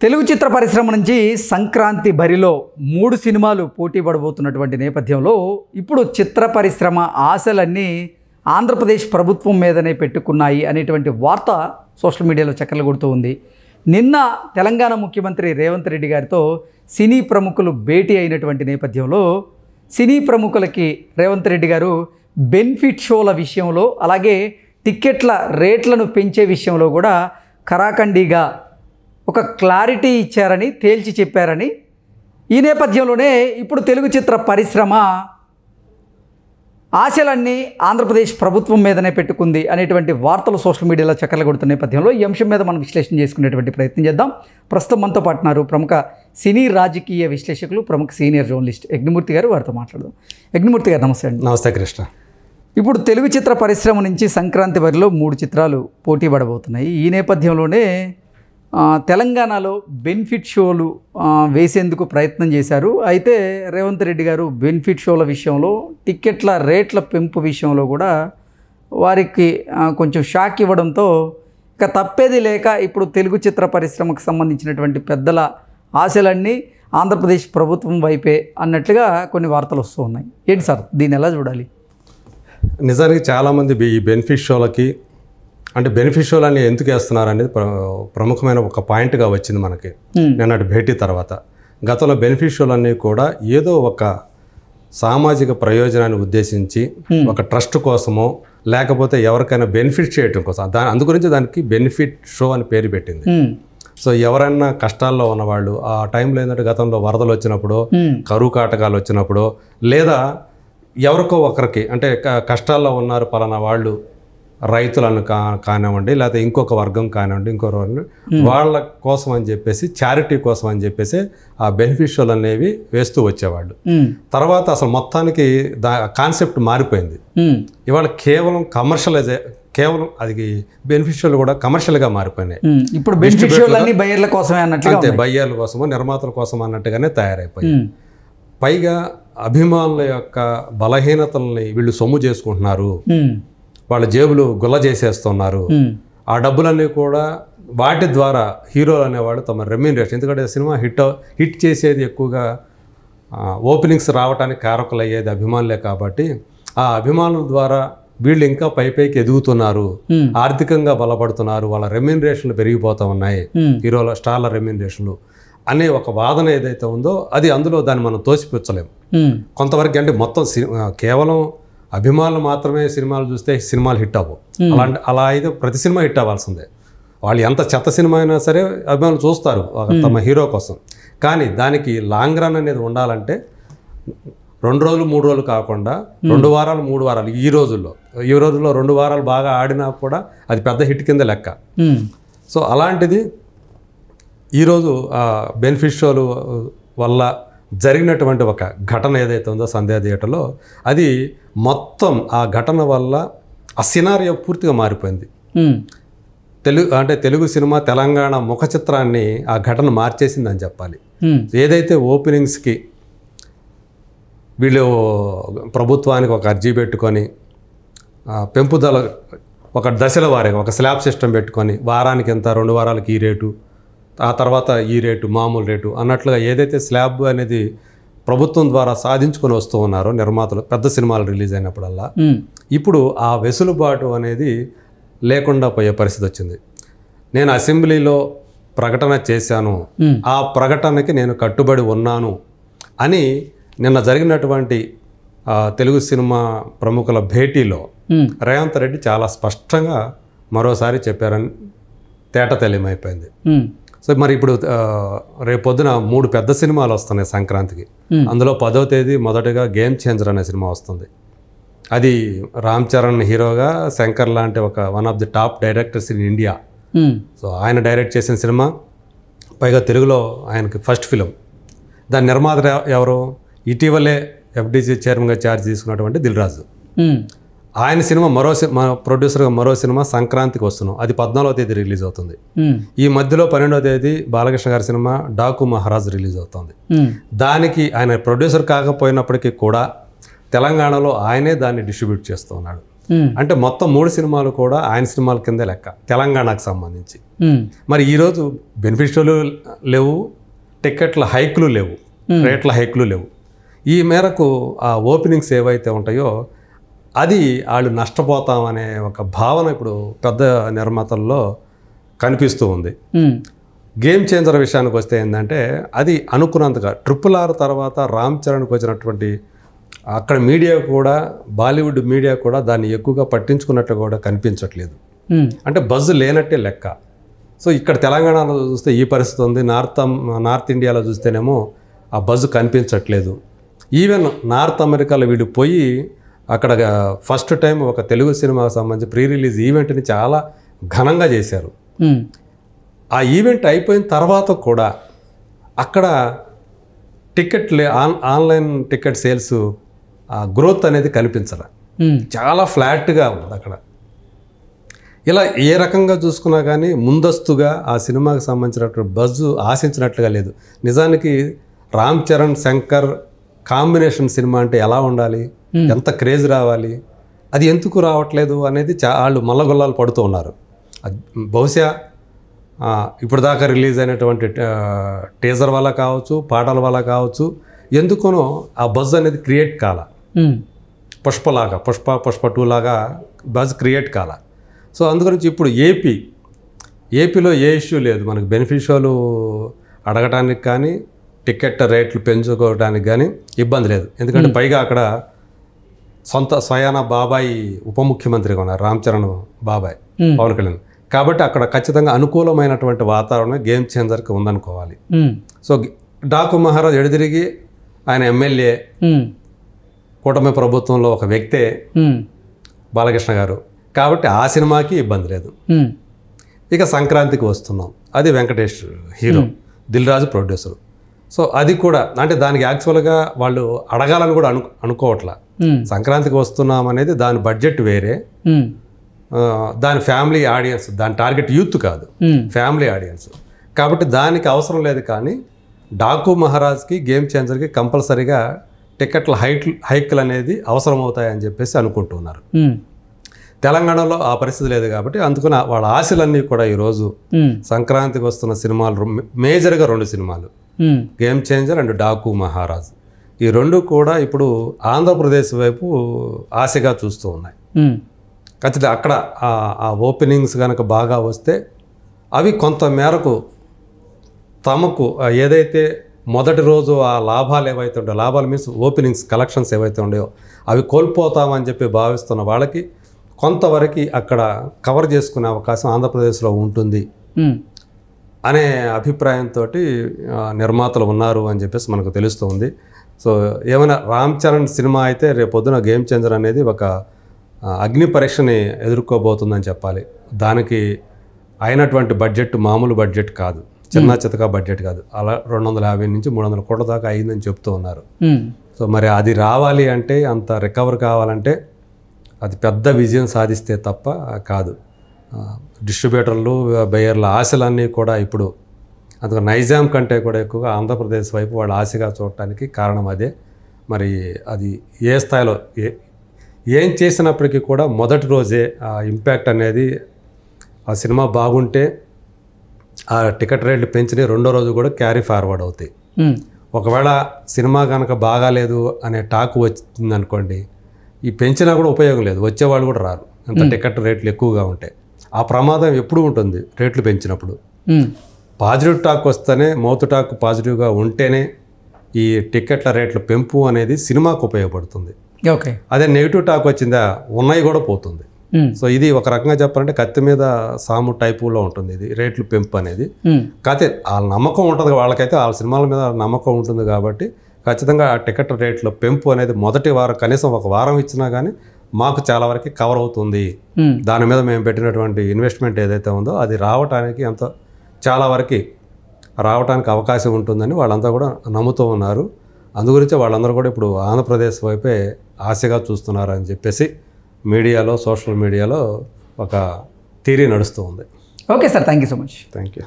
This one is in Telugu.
తెలుగు చిత్ర పరిశ్రమ నుంచి సంక్రాంతి బరిలో 3 సినిమాలు పోటీ పడబోతున్నటువంటి నేపథ్యంలో ఇప్పుడు చిత్ర పరిశ్రమ ఆశలన్నీ ఆంధ్రప్రదేశ్ ప్రభుత్వం మీదనే పెట్టుకున్నాయి అనేటువంటి వార్త సోషల్ మీడియాలో చక్కర్లు కొడుతూ ఉంది. నిన్న తెలంగాణ ముఖ్యమంత్రి రేవంత్ రెడ్డి గారితో సినీ ప్రముఖులు భేటీ అయినటువంటి నేపథ్యంలో సినీ ప్రముఖులకి రేవంత్ రెడ్డి గారు బెనిఫిట్ షోల విషయంలో అలాగే టిక్కెట్ల రేట్లను పెంచే విషయంలో కూడా ఖరాఖండిగా ఒక క్లారిటీ ఇచ్చారని తేల్చి చెప్పారని, ఈ నేపథ్యంలోనే ఇప్పుడు తెలుగు చిత్ర పరిశ్రమ ఆశలన్నీ ఆంధ్రప్రదేశ్ ప్రభుత్వం మీదనే పెట్టుకుంది అనేటువంటి వార్తలు సోషల్ మీడియాలో చక్కర్లు కొడుతున్న నేపథ్యంలో ఈ అంశం మీద మనం విశ్లేషణ చేసుకునేటువంటి ప్రయత్నం చేద్దాం. ప్రస్తుతం మనతో పాటున్నారు ప్రముఖ సినీ రాజకీయ విశ్లేషకులు, ప్రముఖ సీనియర్ జర్నలిస్ట్ యజ్ఞమూర్తి గారు. వారితో మాట్లాడదాం. యజ్ఞమూర్తి గారు నమస్తే అండి. నమస్తే కృష్ణ. ఇప్పుడు తెలుగు చిత్ర పరిశ్రమ నుంచి సంక్రాంతి బరిలో 3 చిత్రాలు పోటీ పడబోతున్నాయి. ఈ నేపథ్యంలోనే తెలంగాణలో బెనిఫిట్ షోలు వేసేందుకు ప్రయత్నం చేశారు. అయితే రేవంత్ రెడ్డి గారు బెనిఫిట్ షోల విషయంలో, టిక్కెట్ల రేట్ల పెంపు విషయంలో కూడా వారికి కొంచెం షాక్ ఇవ్వడంతో ఇక తప్పేది లేక ఇప్పుడు తెలుగు చిత్ర పరిశ్రమకు సంబంధించినటువంటి పెద్దల ఆశలన్నీ ఆంధ్రప్రదేశ్ ప్రభుత్వం వైపే అన్నట్లుగా కొన్ని వార్తలు వస్తూ ఉన్నాయి. ఏంటి సార్, దీన్ని ఎలా చూడాలి? నిజానికి చాలామంది ఈ బెనిఫిట్ షోలకి అంటే బెనిఫిట్ షోలు అని ఎందుకు వేస్తున్నారు అనేది ప్రముఖమైన ఒక పాయింట్గా వచ్చింది మనకి నిన్నటి భేటీ తర్వాత. గతంలో బెనిఫిట్ షోలు అన్నీ కూడా ఏదో ఒక సామాజిక ప్రయోజనాన్ని ఉద్దేశించి ఒక ట్రస్ట్ కోసమో లేకపోతే ఎవరికైనా బెనిఫిట్ చేయడం కోసం అందు గురించి దానికి బెనిఫిట్ షో అని పేరు పెట్టింది. సో ఎవరైనా కష్టాల్లో ఉన్నవాళ్ళు ఆ టైంలో ఏంటంటే గతంలో వరదలు వచ్చినప్పుడు, కరువు కాటకాలు వచ్చినప్పుడు, లేదా ఎవరికో ఒకరికి అంటే కష్టాల్లో ఉన్నారు పలానా వాళ్ళు, రైతులను కానివ్వండి లేకపోతే ఇంకొక వర్గం కానివ్వండి ఇంకొక వర్గం, వాళ్ళ కోసం అని చెప్పేసి చారిటీ కోసం అని చెప్పేసి ఆ బెనిఫిషియల్ అనేవి వేస్తూ వచ్చేవాళ్ళు. తర్వాత అసలు మొత్తానికి కాన్సెప్ట్ మారిపోయింది. ఇవాళ కేవలం అది బెనిఫిషియల్ కూడా కమర్షియల్గా మారిపోయినాయి. ఇప్పుడు బయ్యర్ల కోసమే అంతే, బయ్యర్ల కోసమో నిర్మాతల కోసం అన్నట్టుగానే తయారైపోయాయి. పైగా అభిమానుల యొక్క బలహీనతల్ని వీళ్ళు సొమ్ము చేసుకుంటున్నారు, వాళ్ళ జేబులు గుల్ల చేసేస్తున్నారు. ఆ డబ్బులన్నీ కూడా వాటి ద్వారా హీరోలు అనేవాళ్ళు తమ రెమ్యూనరేషన్, ఎందుకంటే సినిమా హిట్ చేసేది ఎక్కువగా ఓపెనింగ్స్ రావడానికి కారకులు అయ్యేది అభిమానులే కాబట్టి ఆ అభిమానుల ద్వారా వీళ్ళు ఇంకా పైకి ఎదుగుతున్నారు, ఆర్థికంగా బలపడుతున్నారు, వాళ్ళ రెమ్యూనరేషన్లు పెరిగిపోతూ ఉన్నాయి, హీరోల స్టార్ల రెమ్యూనరేషన్లు అనే ఒక వాదన ఏదైతే ఉందో అది అందులో దాన్ని మనం తోసిపుచ్చలేము కొంతవరకు. అంటే మొత్తం కేవలం అభిమానులు మాత్రమే సినిమాలు చూస్తే సినిమాలు హిట్ అవ్వవు. అలా అయితే ప్రతి సినిమా హిట్ అవ్వాల్సిందే. వాళ్ళు ఎంత చెత్త సినిమా అయినా సరే అభిమానులు చూస్తారు తమ హీరో కోసం. కానీ దానికి లాంగ్ రన్ అనేది ఉండాలంటే 2 రోజులు 3 రోజులు కాకుండా 2 వారాలు 3 వారాలు ఈ రోజుల్లో 2 వారాలు బాగా ఆడినా కూడా అది పెద్ద హిట్ కింద లెక్క. సో అలాంటిది ఈరోజు బెనిఫిట్ షోలు వల్ల జరిగినటువంటి ఒక ఘటన ఏదైతే ఉందో సంధ్యా థియేటర్లో, అది మొత్తం ఆ ఘటన వల్ల ఆ సినారియో పూర్తిగా మారిపోయింది. తెలుగు సినిమా తెలంగాణ ముఖ చిత్రాన్ని ఆ ఘటన మార్చేసిందని చెప్పాలి. ఏదైతే ఓపెనింగ్స్కి వీళ్ళు ప్రభుత్వానికి ఒక అర్జీ పెట్టుకొని పెంపుదల ఒక దశల వారీగా ఒక స్లాబ్ సిస్టమ్ పెట్టుకొని వారానికి ఎంత, 2 వారాలకి ఈ రేటు, ఆ తర్వాత ఈ రేటు, మామూలు రేటు అన్నట్లుగా ఏదైతే స్లాబ్ అనేది ప్రభుత్వం ద్వారా సాధించుకొని వస్తూ ఉన్నారో నిర్మాతలు పెద్ద సినిమాలు రిలీజ్ అయినప్పుడల్లా, ఇప్పుడు ఆ వెసులుబాటు అనేది లేకుండా పోయే పరిస్థితి వచ్చింది. నేను అసెంబ్లీలో ప్రకటన చేశాను, ఆ ప్రకటనకి నేను కట్టుబడి ఉన్నాను అని నిన్న జరిగినటువంటి తెలుగు సినిమా ప్రముఖుల భేటీలో రేవంత్ రెడ్డి చాలా స్పష్టంగా మరోసారి చెప్పారని తేటతెల్లిమైపోయింది. సో మరి ఇప్పుడు రేపొద్దున 3 పెద్ద సినిమాలు వస్తున్నాయి సంక్రాంతికి. అందులో 10వ తేదీ మొదటగా గేమ్ చేంజర్ అనే సినిమా వస్తుంది. అది రామ్ చరణ్ హీరోగా, శంకర్ లాంటి one of the top directors in India. So ఆయన డైరెక్ట్ చేసిన సినిమా, పైగా తెలుగులో ఆయనకి ఫస్ట్ ఫిలిం. దాని నిర్మాత ఎవరు? ఇటీవలే FDC చైర్మన్గా ఛార్జ్ తీసుకున్నటువంటి దిల్ రాజు. ఆయన సినిమా ప్రొడ్యూసర్గా మరో సినిమా సంక్రాంతికి వస్తున్నాం, అది 14వ తేదీ రిలీజ్ అవుతుంది. ఈ మధ్యలో 12వ తేదీ బాలకృష్ణ గారి సినిమా డాకు మహారాజ్ రిలీజ్ అవుతుంది. దానికి ఆయన ప్రొడ్యూసర్ కాకపోయినప్పటికీ కూడా తెలంగాణలో ఆయనే దాన్ని డిస్ట్రిబ్యూట్ చేస్తూ ఉన్నాడు. అంటే మొత్తం 3 సినిమాలు కూడా ఆయన సినిమాల కిందే లెక్క తెలంగాణకు సంబంధించి. మరి ఈరోజు బెనిఫిషియలు లేవు, టికెట్ల హైక్లు లేవు, రేట్ల హైక్లు లేవు. ఈ మేరకు ఆ ఓపెనింగ్స్ ఏవైతే ఉంటాయో అది వాళ్ళు నష్టపోతామనే ఒక భావన ఇప్పుడు పెద్ద నిర్మాతల్లో కనిపిస్తూ ఉంది. గేమ్ చేంజర్ విషయానికి వస్తే ఏంటంటే అది అనుకున్నంతగా RRR తర్వాత రామ్ చరణ్కి వచ్చినటువంటి అక్కడ మీడియా కూడా, బాలీవుడ్ మీడియా కూడా దాన్ని ఎక్కువగా పట్టించుకున్నట్లు కూడా కనిపించట్లేదు. అంటే బజ్ లేనట్టే లెక్క. సో ఇక్కడ తెలంగాణలో చూస్తే ఈ పరిస్థితి ఉంది, నార్త్ ఇండియాలో చూస్తేనేమో ఆ బజ్ కనిపించట్లేదు. ఈవెన్ నార్త్ అమెరికాలో వీడు పోయి అక్కడ ఫస్ట్ టైం ఒక తెలుగు సినిమాకి సంబంధించి ప్రీ రిలీజ్ ఈవెంట్ని చాలా ఘనంగా చేశారు. ఆ ఈవెంట్ అయిపోయిన తర్వాత కూడా అక్కడ ఆన్లైన్ టికెట్ సేల్స్ గ్రోత్ అనేది కనిపించలే, చాలా ఫ్లాట్గా ఉంది అక్కడ. ఇలా ఏ రకంగా చూసుకున్నా కానీ ముందస్తుగా ఆ సినిమాకి సంబంధించినటువంటి బజ్ ఆశించినట్లుగా లేదు. నిజానికి రామ్ చరణ్ శంకర్ కాంబినేషన్ సినిమా అంటే ఎలా ఉండాలి, ఎంత క్రేజ్ రావాలి, అది ఎందుకు రావట్లేదు అనేది వాళ్ళు మల్లగొల్లాలు పడుతూ ఉన్నారు. బహుశా ఇప్పుడు దాకా రిలీజ్ అయినటువంటి టీజర్ వల్ల కావచ్చు, పాటల వల్ల కావచ్చు, ఎందుకునో ఆ బజ్ అనేది క్రియేట్ కాల. పుష్ప 2 లాగా బజ్ క్రియేట్ కాల. సో అందుగురించి ఇప్పుడు ఏపీలో ఏ ఇష్యూ లేదు, మనకు బెనిఫిషియలు అడగటానికి కానీ టికెట్ రేట్లు పెంచుకోవడానికి కానీ ఇబ్బంది లేదు. ఎందుకంటే పైగా అక్కడ స్వయాన బాబాయ్ ఉప ముఖ్యమంత్రిగా ఉన్నారు, రామ్ చరణ్ బాబాయ్ పవన్ కళ్యాణ్. కాబట్టి అక్కడ ఖచ్చితంగా అనుకూలమైనటువంటి వాతావరణం గేమ్ చేంజర్కి ఉందనుకోవాలి. సో డాకు మహారాజ్ ఎడదిరిగి ఆయన ఎమ్మెల్యే, కూటమి ప్రభుత్వంలో ఒక వ్యక్తే బాలకృష్ణ గారు. కాబట్టి ఆ సినిమాకి ఇబ్బంది లేదు. ఇక సంక్రాంతికి వస్తున్నాం, అది Venkatesh hero, Dil Raju producer. So అది కూడా అంటే దానికి యాక్చువల్గా వాళ్ళు అడగాలని కూడా అనుకోవట్లా. సంక్రాంతికి వస్తున్నాం అనేది దాని బడ్జెట్ వేరే, దాని ఫ్యామిలీ ఆడియన్స్, దాని టార్గెట్ యూత్ కాదు, ఫ్యామిలీ ఆడియన్స్. కాబట్టి దానికి అవసరం లేదు. కానీ డాకు మహారాజ్కి గేమ్ చేంజర్కి కంపల్సరీగా టికెట్ల హైక్లు అనేది అవసరం అవుతాయని చెప్పేసి అనుకుంటున్నారు. తెలంగాణలో ఆ పరిస్థితి లేదు కాబట్టి అందుకని వాళ్ళ ఆశలన్నీ కూడా ఈరోజు సంక్రాంతికి వస్తున్న సినిమాలు మేజర్గా 2 సినిమాలు, game changer and Daaku Maharaj, ఈ 2 కూడా ఇప్పుడు ఆంధ్రప్రదేశ్ వైపు ఆశగా చూస్తూ ఉన్నాయి. ఖచ్చితంగా అక్కడ ఆ ఓపెనింగ్స్ కనుక బాగా వస్తే అవి కొంత మేరకు తమకు ఏదైతే మొదటి రోజు ఆ లాభాలు ఏవైతే ఉంటాయో, లాభాలు మీన్స్ ఓపెనింగ్స్ కలెక్షన్స్ ఏవైతే ఉన్నాయో అవి కోల్పోతామని చెప్పి భావిస్తున్న వాళ్ళకి కొంతవరకు అక్కడ కవర్ చేసుకునే అవకాశం ఆంధ్రప్రదేశ్లో ఉంటుంది అనే అభిప్రాయంతో నిర్మాతలు ఉన్నారు అని చెప్పేసి మనకు తెలుస్తుంది. సో ఏమైనా రామ్ చరణ్ సినిమా అయితే రేపొద్దున గేమ్ చేంజర్ అనేది ఒక అగ్ని పరీక్షని ఎదుర్కోబోతుందని చెప్పాలి. దానికి అయినటువంటి బడ్జెట్ మామూలు బడ్జెట్ కాదు, చిన్న చితక బడ్జెట్ కాదు. అలా 250 నుంచి 300 కోట్ల దాకా అయిందని చెప్తూ ఉన్నారు. సో మరి అది రావాలి అంటే, అంత రికవర్ కావాలంటే అది పెద్ద విజయం సాధిస్తే తప్ప కాదు. డిస్ట్రిబ్యూటర్లు, బయ్యర్ల ఆశలన్నీ కూడా ఇప్పుడు అందుకు నైజాం కంటే కూడా ఎక్కువగా ఆంధ్రప్రదేశ్ వైపు వాళ్ళు ఆశగా చూడటానికి కారణం అదే. మరి అది ఏ స్థాయిలో ఏం చేసినప్పటికీ కూడా మొదటి రోజే ఆ ఇంపాక్ట్ అనేది, ఆ సినిమా బాగుంటే ఆ టికెట్ రేట్లు పెంచినవి 2వ రోజు కూడా క్యారీ ఫార్వర్డ్ అవుతాయి. ఒకవేళ సినిమా కనుక బాగాలేదు అనే టాక్ వచ్చిందనుకోండి, ఈ పెంచినా కూడా ఉపయోగం లేదు, వచ్చేవాళ్ళు కూడా రారు, అంత టికెట్ రేట్లు ఎక్కువగా ఉంటాయి. ఆ ప్రమాదం ఎప్పుడు ఉంటుంది రేట్లు పెంచినప్పుడు. పాజిటివ్ టాక్ వస్తేనే, మౌత్ టాక్ పాజిటివ్గా ఉంటేనే ఈ టికెట్ల రేట్ల పెంపు అనేది సినిమాకు ఉపయోగపడుతుంది. ఓకే, అదే నెగిటివ్ టాక్ వచ్చిందా ఉన్నాయి కూడా పోతుంది. సో ఇది ఒక రకంగా చెప్పాలంటే కత్తి మీద సాము టైపులో ఉంటుంది ఇది రేట్లు పెంపు అనేది. కాకపోతే వాళ్ళ నమ్మకం ఉంటుంది, వాళ్ళకైతే వాళ్ళ సినిమాల మీద నమ్మకం ఉంటుంది కాబట్టి ఖచ్చితంగా ఆ టికెట్ రేట్ల పెంపు అనేది మొదటి వారం, కనీసం ఒక వారం ఇచ్చినా కానీ మాకు చాలా వరకు కవర్ అవుతుంది. దాని మీద మేము పెట్టినటువంటి ఇన్వెస్ట్మెంట్ ఏదైతే ఉందో అది రావటానికి చాలా వరకు రావడానికి అవకాశం ఉంటుందని వాళ్ళంతా కూడా నమ్ముతూ ఉన్నారు. అందుగురించి వాళ్ళందరూ కూడా ఇప్పుడు ఆంధ్రప్రదేశ్ వైపే ఆశగా చూస్తున్నారు అని చెప్పేసి మీడియాలో, సోషల్ మీడియాలో ఒక థియరీ నడుస్తూ ఉంది. Okay sir, thank you so much. Thank you.